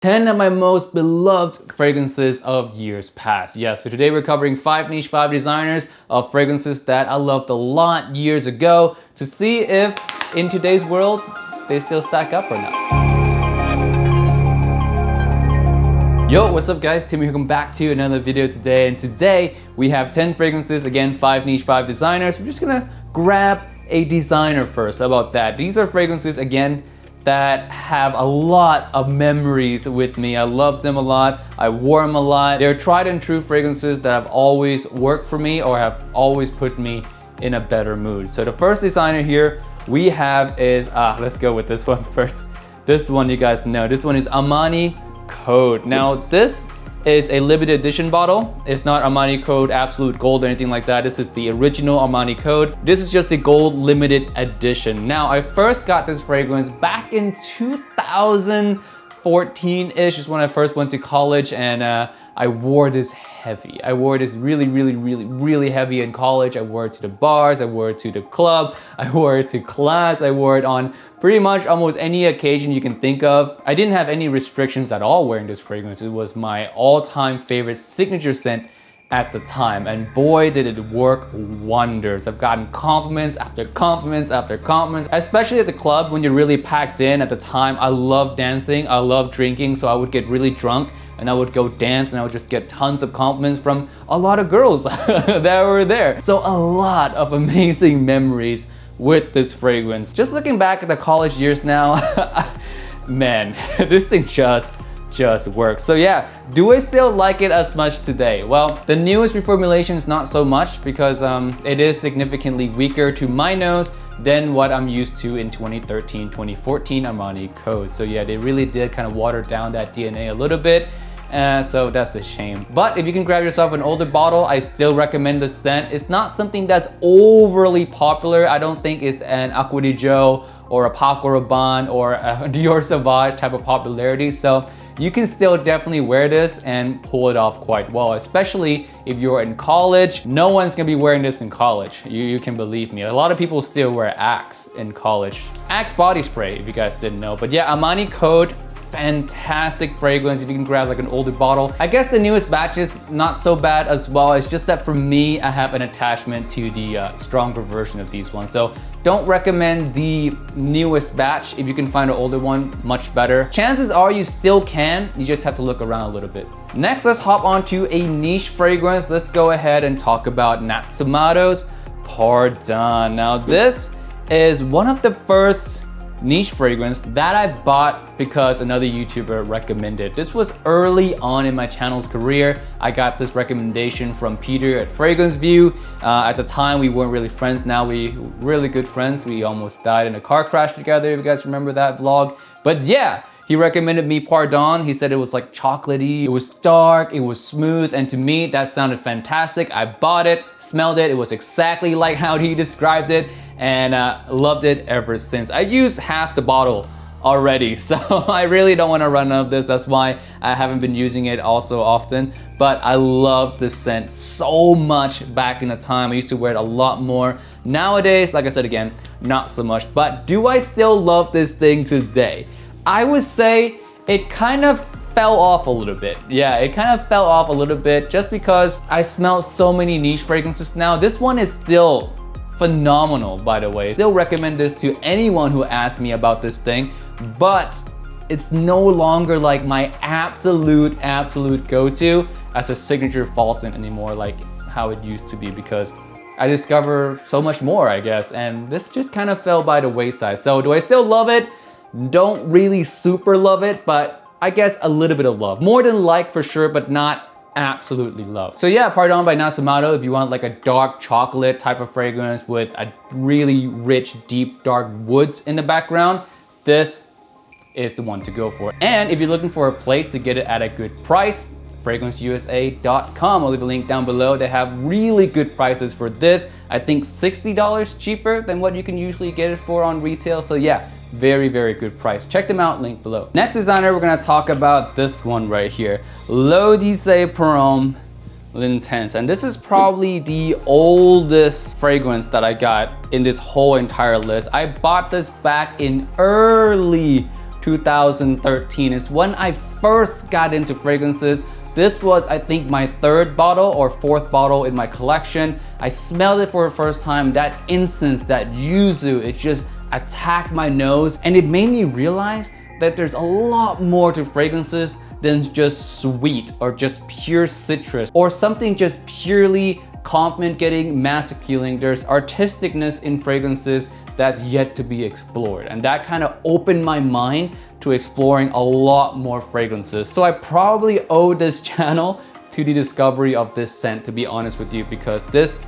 10 of my most beloved fragrances of years past. Yes, so today we're covering 5 niche, 5 designers of fragrances that I loved a lot years ago to see if in today's world they still stack up or not. Yo, what's up guys? Tim here, welcome back to another video today. And today we have 10 fragrances, again 5 niche, 5 designers. We're just gonna grab a designer first. How about that? These are fragrances, again, that have a lot of memories with me. I love them a lot. I wore them a lot. They're tried and true fragrances that have always worked for me or have always put me in a better mood. So the first designer here we have is, let's go with this one first. This one you guys know. This one is Armani Code. Now this is a limited edition bottle. It's not Armani Code Absolute Gold or anything like that. This is the original Armani Code. This is just the gold limited edition. Now I first got this fragrance back in 2014-ish is when I first went to college, and I wore this heavy. I wore this really heavy in college. I wore it to the bars, I wore it to the club, I wore it to class, I wore it on pretty much almost any occasion you can think of. I didn't have any restrictions at all wearing this fragrance. It was my all-time favorite signature scent at the time, and boy did it work wonders. I've gotten compliments after compliments after compliments, especially at the club when you're really packed in. At the time I loved dancing, I loved drinking, so I would get really drunk and I would go dance and I would just get tons of compliments from a lot of girls that were there. So a lot of amazing memories with this fragrance. Just looking back at the college years now, man, this thing just works. So yeah, do I still like it as much today? Well, the newest reformulation is not so much because it is significantly weaker to my nose than what I'm used to in 2013, 2014 Armani Code. So yeah, they really did kind of water down that DNA a little bit. So that's a shame. But if you can grab yourself an older bottle, I still recommend this scent. It's not something that's overly popular. I don't think it's an Acqua di Gio or a Paco Rabanne or a Dior Sauvage type of popularity. So you can still definitely wear this and pull it off quite well, especially if you're in college. No one's gonna be wearing this in college. You can believe me. A lot of people still wear Axe in college. Axe body spray, if you guys didn't know. But yeah, Armani Code, fantastic fragrance if you can grab like an older bottle. I guess the newest batch is not so bad as well. It's just that for me, I have an attachment to the stronger version of these ones. So don't recommend the newest batch. If you can find an older one, much better. Chances are you still can, you just have to look around a little bit. Next, let's hop on to a niche fragrance. Let's go ahead and talk about Natsumoto's Pardon. Now this is one of the first niche fragrance that I bought because another YouTuber recommended. This was early on in my channel's career. I got this recommendation from Peter at Fragrance View. At the time we weren't really friends. Now we're really good friends. We almost died in a car crash together, if you guys remember that vlog. But yeah, he recommended me Pardon. He said it was like chocolatey, it was dark, it was smooth, and to me that sounded fantastic. I bought it, smelled it, it was exactly like how he described it, and loved it ever since. I used half the bottle already, so I really don't want to run out of this. That's why I haven't been using it all so often. But I love this scent so much back in the time. I used to wear it a lot more. Nowadays, like I said again, not so much. But do I still love this thing today? I would say it kind of fell off a little bit. Yeah, it kind of fell off a little bit just because I smell so many niche fragrances now. This one is still phenomenal, by the way. Still recommend this to anyone who asks me about this thing, but it's no longer like my absolute go-to as a signature fall scent anymore, like how it used to be, because I discover so much more, I guess, and this just kind of fell by the wayside. So do I still love it? Don't really super love it, but I guess a little bit of love. More than like for sure, but not absolutely love. So yeah, Pardon by Natsumoto, if you want like a dark chocolate type of fragrance with a really rich, deep, dark woods in the background, this is the one to go for. And if you're looking for a place to get it at a good price, FragranceUSA.com. I'll leave a link down below. They have really good prices for this. I think $60 cheaper than what you can usually get it for on retail. So yeah, very good price. Check them out, link below. Next designer, we're gonna talk about this one right here, L'Eau de Parfums L'Intense. And this is probably the oldest fragrance that I got in this whole entire list. I bought this back in early 2013 is when I first got into fragrances. This was, I think, my third bottle or fourth bottle in my collection. I smelled it for the first time. That incense, that yuzu, it just attacked my nose, and it made me realize that there's a lot more to fragrances than just sweet or just pure citrus or something just purely compliment getting, mass appealing. There's artisticness in fragrances that's yet to be explored, and that kind of opened my mind to exploring a lot more fragrances. So I probably owe this channel to the discovery of this scent, to be honest with you, because this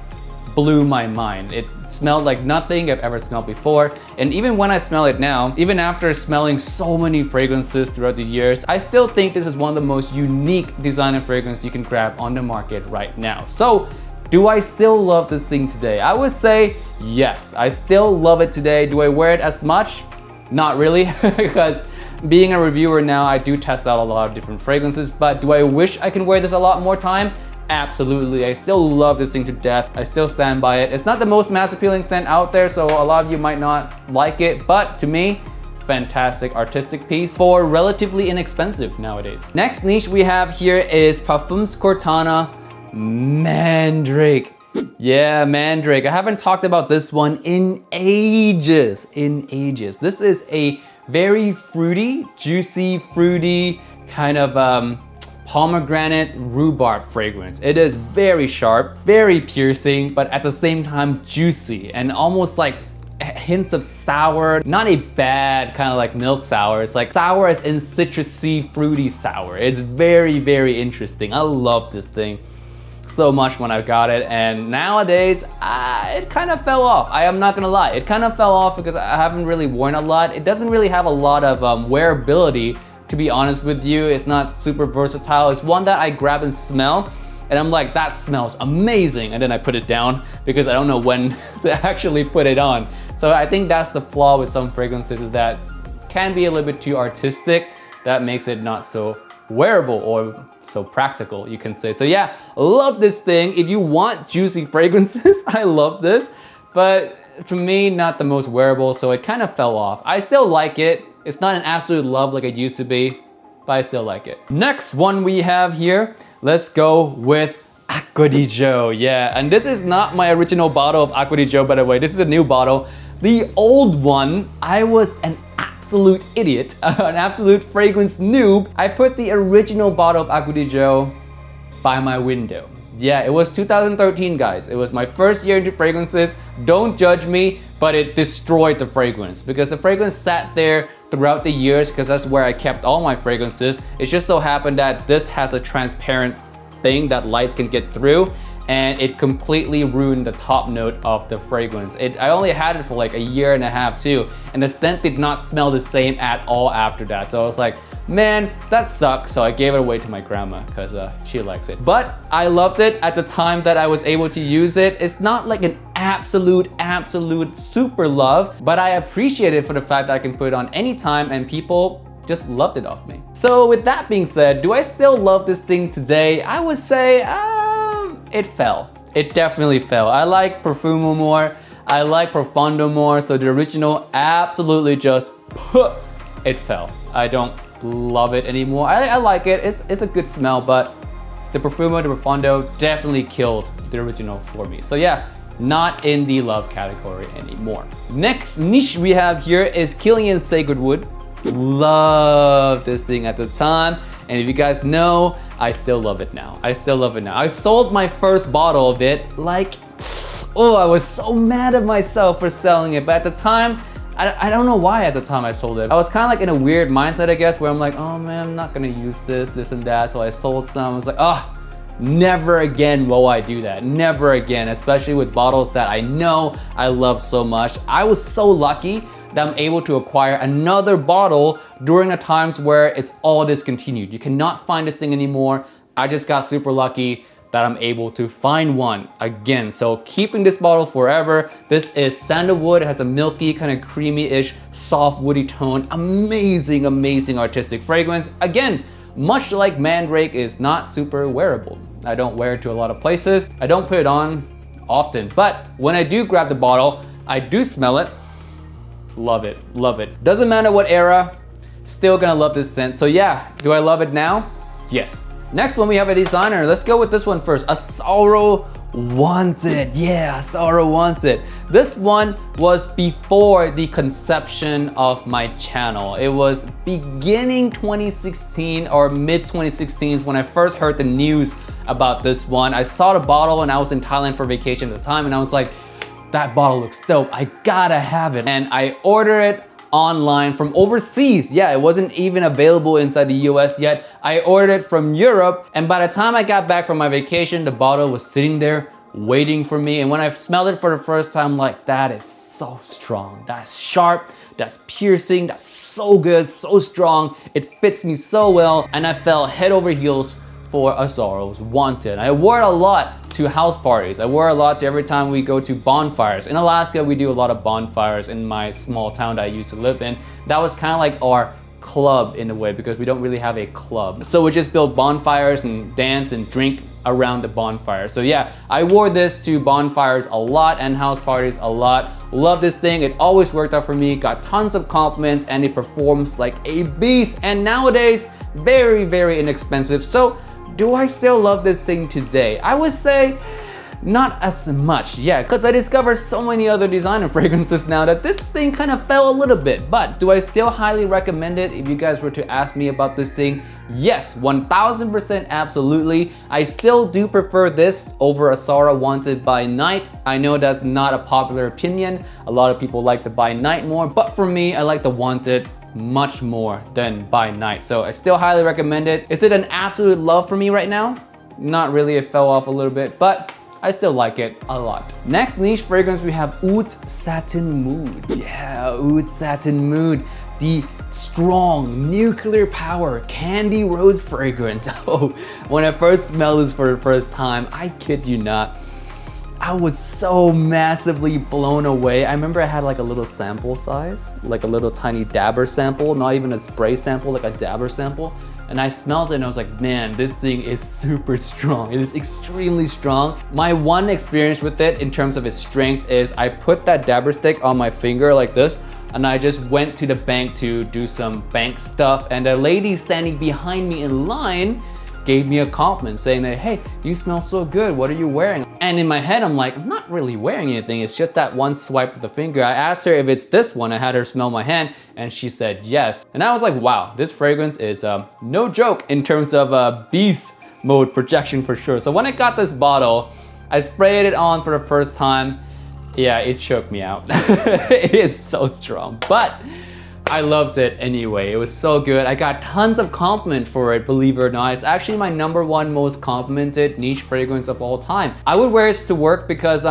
blew my mind. It smelled like nothing I've ever smelled before. And even when I smell it now, even after smelling so many fragrances throughout the years, I still think this is one of the most unique designer fragrances you can grab on the market right now. So do I still love this thing today? I would say yes, I still love it today. Do I wear it as much? Not really, because being a reviewer now, I do test out a lot of different fragrances, but do I wish I can wear this a lot more time? Absolutely. I still love this thing to death. I still stand by it. It's not the most mass appealing scent out there, so a lot of you might not like it, but to me, fantastic artistic piece for relatively inexpensive nowadays. Next niche we have here is Parfums Quartana Mandrake. Yeah, Mandrake. I haven't talked about this one in ages, This is a very fruity, juicy, fruity kind of pomegranate rhubarb fragrance. It is very sharp, very piercing, but at the same time juicy and almost like hints of sour. Not a bad kind of like milk sour. It's like sour as in citrusy, fruity sour. It's very, very interesting. I love this thing so much when I got it, and nowadays it kind of fell off. I am not gonna lie, it kind of fell off because I haven't really worn a lot. It doesn't really have a lot of wearability, to be honest with you. It's not super versatile. It's one that I grab and smell and I'm like, that smells amazing, and then I put it down because I don't know when to actually put it on. So I think that's the flaw with some fragrances, is that can be a little bit too artistic. That makes it not so wearable or so practical, you can say. So yeah, love this thing. If you want juicy fragrances, I love this, but to me, not the most wearable, so it kind of fell off. I still like it. It's not an absolute love like it used to be, but I still like it. Next one we have here, let's go with Acqua di Gio. Yeah, and this is not my original bottle of Acqua di Gio, by the way. This is a new bottle. The old one, I was an absolute idiot, an absolute fragrance noob. I put the original bottle of Acqua di Gio by my window. Yeah, it was 2013, guys. It was my first year into fragrances. Don't judge me, but it destroyed the fragrance because the fragrance sat there throughout the years, because that's where I kept all my fragrances. It just so happened that this has a transparent thing that lights can get through, and it completely ruined the top note of the fragrance. I only had it for like a year and a half too, and the scent did not smell the same at all after that. So I was like, man, that sucks. So I gave it away to my grandma because she likes it. But I loved it at the time that I was able to use it. It's not like an absolute super love, but I appreciate it for the fact that I can put it on anytime and people just loved it off me. So with that being said, do I still love this thing today? I would say it fell. It definitely fell. I like Profumo more. I like Profondo more. So the original absolutely just, it fell. I don't love it anymore. I like it. It's a good smell, but the Profumo, the Profondo definitely killed the original for me. So yeah, not in the love category anymore. Next niche we have here is Kilian Sacred Wood. Love this thing at the time, and if you guys know, I still love it now. I still love it now. I sold my first bottle of it like, oh, I was so mad at myself for selling it, but at the time, I don't know why at the time I sold it. I was kind of like in a weird mindset, I guess, where I'm like, oh man, I'm not gonna use this and that, so I sold some. I was like, oh, never again will I do that. Never again, especially with bottles that I know I love so much. I was so lucky that I'm able to acquire another bottle during the times where it's all discontinued. You cannot find this thing anymore. I just got super lucky that I'm able to find one again. So keeping this bottle forever. This is sandalwood. It has a milky, kind of creamy-ish, soft, woody tone. Amazing, amazing artistic fragrance. Again, much like Mandrake, is not super wearable. I don't wear it to a lot of places. I don't put it on often, but when I do grab the bottle, I do smell it. Love it, love it. Doesn't matter what era, Still gonna love this scent. So yeah, do I love it now? Yes. Next one, we have a designer. Let's go with this one first. Asaro Wanted. Yeah, Asaro Wanted. This one was before the conception of my channel. It was beginning 2016 or mid 2016 when I first heard the news about this one. I saw the bottle and I was in Thailand for vacation at the time, and I was like, that bottle looks dope. I gotta have it. And I ordered it online from overseas. Yeah, it wasn't even available inside the US yet. I ordered it from Europe, and by the time I got back from my vacation, the bottle was sitting there waiting for me. And when I smelled it for the first time, I'm like, that is so strong. That's sharp, that's piercing, that's so good, so strong. It fits me so well, and I fell head over heels for Asaro's Wanted. I wore it a lot to house parties. I wore it a lot to every time we go to bonfires. In Alaska, we do a lot of bonfires in my small town that I used to live in. That was kind of like our club in a way, because we don't really have a club. So we just build bonfires and dance and drink around the bonfire. So yeah, I wore this to bonfires a lot and house parties a lot. Love this thing. It always worked out for me. Got tons of compliments, and it performs like a beast. And nowadays, very, very inexpensive. So do I still love this thing today? I would say not as much, yeah, because I discovered so many other designer fragrances now that this thing kind of fell a little bit. But do I still highly recommend it? If you guys were to ask me about this thing, yes, 1000% absolutely. I still do prefer this over Asaro Wanted by Night. I know that's not a popular opinion. A lot of people like the by Night more, but for me, I like the Wanted much more than by Night. So I still highly recommend it. Is it an absolute love for me right now? Not really, it fell off a little bit, but I still like it a lot. Next niche fragrance, we have Oud Satin Mood. Yeah, Oud Satin Mood. The strong nuclear power candy rose fragrance. Oh, when I first smelled this for the first time, I kid you not, I was so massively blown away. I remember I had like a little sample size, like a little tiny dabber sample, not even a spray sample, like a dabber sample. And I smelled it and I was like, man, this thing is super strong. It is extremely strong. My one experience with it in terms of its strength is I put that dabber stick on my finger like this, and I just went to the bank to do some bank stuff, and a lady standing behind me in line gave me a compliment saying that, hey, you smell so good, what are you wearing? And in my head, I'm like, I'm not really wearing anything. It's just that one swipe of the finger. I asked her if it's this one. I had her smell my hand and she said yes. And I was like, wow, this fragrance is no joke in terms of beast mode projection for sure. So when I got this bottle, I sprayed it on for the first time. Yeah, it choked me out. It is so strong, but I loved it anyway. It was so good. I got tons of compliment for it, believe it or not. It's actually my #1 most complimented niche fragrance of all time. I would wear it to work because,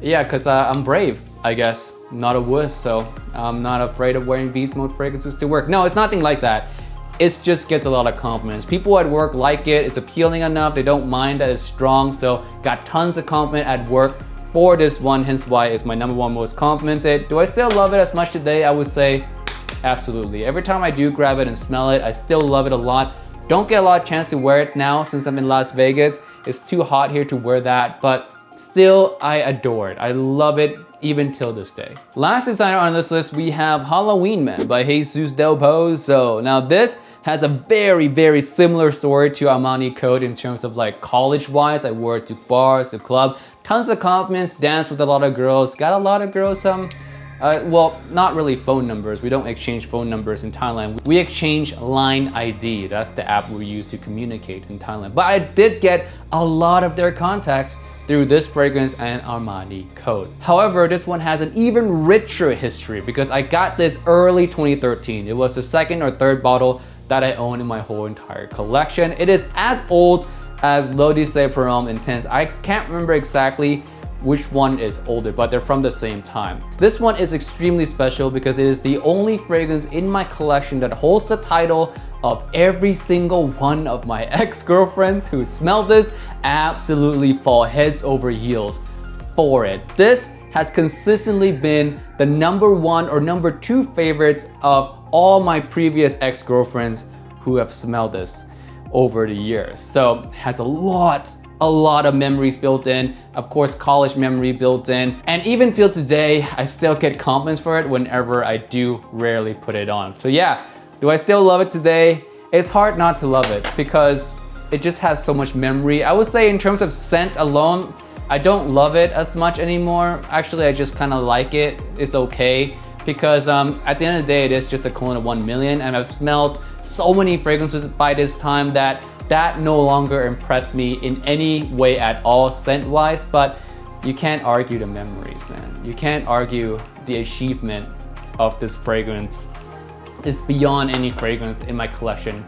yeah, because I'm brave, I guess. Not a wuss, so I'm not afraid of wearing beast mode fragrances to work. No, it's nothing like that. It just gets a lot of compliments. People at work like it. It's appealing enough. They don't mind that it's strong. So got tons of compliment at work for this one, hence why it's my #1 most complimented. Do I still love it as much today? I would say absolutely. Every time I do grab it and smell it, I still love it a lot. Don't get a lot of chance to wear it now since I'm in Las Vegas. It's too hot here to wear that, but still I adore it. I love it even till this day. Last designer on this list, we have Halloween Man by Jesus Del Pozo. Now this has a very, very similar story to Armani Code in terms of like college-wise. I wore it to bars, to club, tons of compliments, danced with a lot of girls, got a lot of girls well, not really phone numbers. We don't exchange phone numbers in Thailand. We exchange Line ID. That's the app we use to communicate in Thailand. But I did get a lot of their contacts through this fragrance and Armani Code. However, this one has an even richer history because I got this early 2013. It was the second or third bottle that I own in my whole entire collection. It is as old as L'Odyssée Parfums Intense. I can't remember exactly which one is older, but they're from the same time. This one is extremely special because it is the only fragrance in my collection that holds the title of every single one of my ex-girlfriends who smell this absolutely fall heads over heels for it. This has consistently been the #1 or #2 favorites of all my previous ex-girlfriends who have smelled this over the years. So it has a lot a lot of memories built in, of course college memory built in, and even till today I still get compliments for it whenever I do rarely put it on. So yeah, do I still love it today? It's hard not to love it because it just has so much memory. I would say in terms of scent alone, I don't love it as much anymore. Actually, I just kind of like it. It's okay because at the end of the day, it is just a cologne of 1 million, and I've smelled so many fragrances by this time that no longer impressed me in any way at all scent-wise. But you can't argue the memories, man. You can't argue the achievement of this fragrance. It's beyond any fragrance in my collection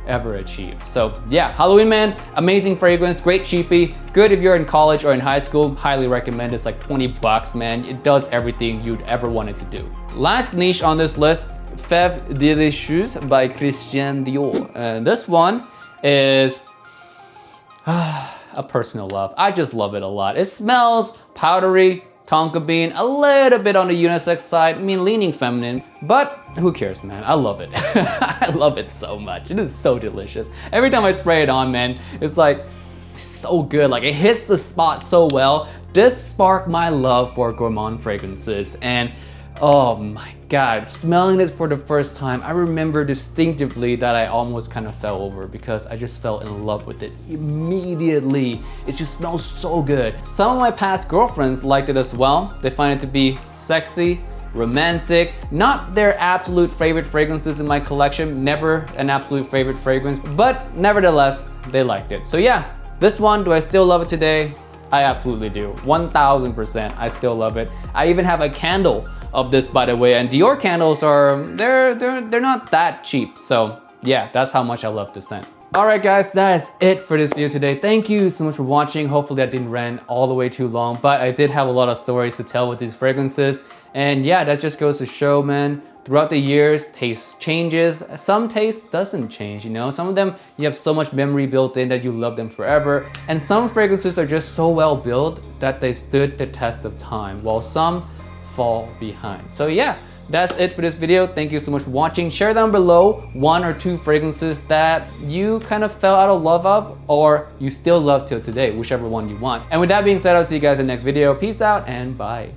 ever achieved. So yeah, Halloween Man, amazing fragrance, great cheapie, good if you're in college or in high school, highly recommend. It's like 20 bucks, man. It does everything you'd ever want it to do. Last niche on this list, Feve Delicieuse by Christian Dior. And this one is a personal love. I just love it a lot. It smells powdery, tonka bean, a little bit on the unisex side, I mean leaning feminine, but who cares, man? I love it. I love it so much. It is so delicious. Every time I spray it on, man, it's like so good. Like it hits the spot so well. This sparked my love for gourmand fragrances, and oh my God, smelling this for the first time, I remember distinctively that I almost kind of fell over because I just fell in love with it immediately. It just smells so good. Some of my past girlfriends liked it as well. They find it to be sexy, romantic, not their absolute favorite fragrances in my collection, never an absolute favorite fragrance, but nevertheless, they liked it. So yeah, this one, do I still love it today? I absolutely do, 1000%, I still love it. I even have a candle of this, by the way, and Dior candles are, they're not that cheap. So yeah, that's how much I love this scent. Alright guys, that is it for this video today. Thank you so much for watching. Hopefully I didn't rant all the way too long, but I did have a lot of stories to tell with these fragrances. And yeah, that just goes to show, man, throughout the years, taste changes. Some taste doesn't change, you know? Some of them, you have so much memory built in that you love them forever. And some fragrances are just so well built that they stood the test of time, while some fall behind. So yeah, that's it for this video. Thank you so much for watching. Share down below 1 or 2 fragrances that you kind of fell out of love of, or you still love till today, whichever one you want. And with that being said, I'll see you guys in the next video. Peace out and bye.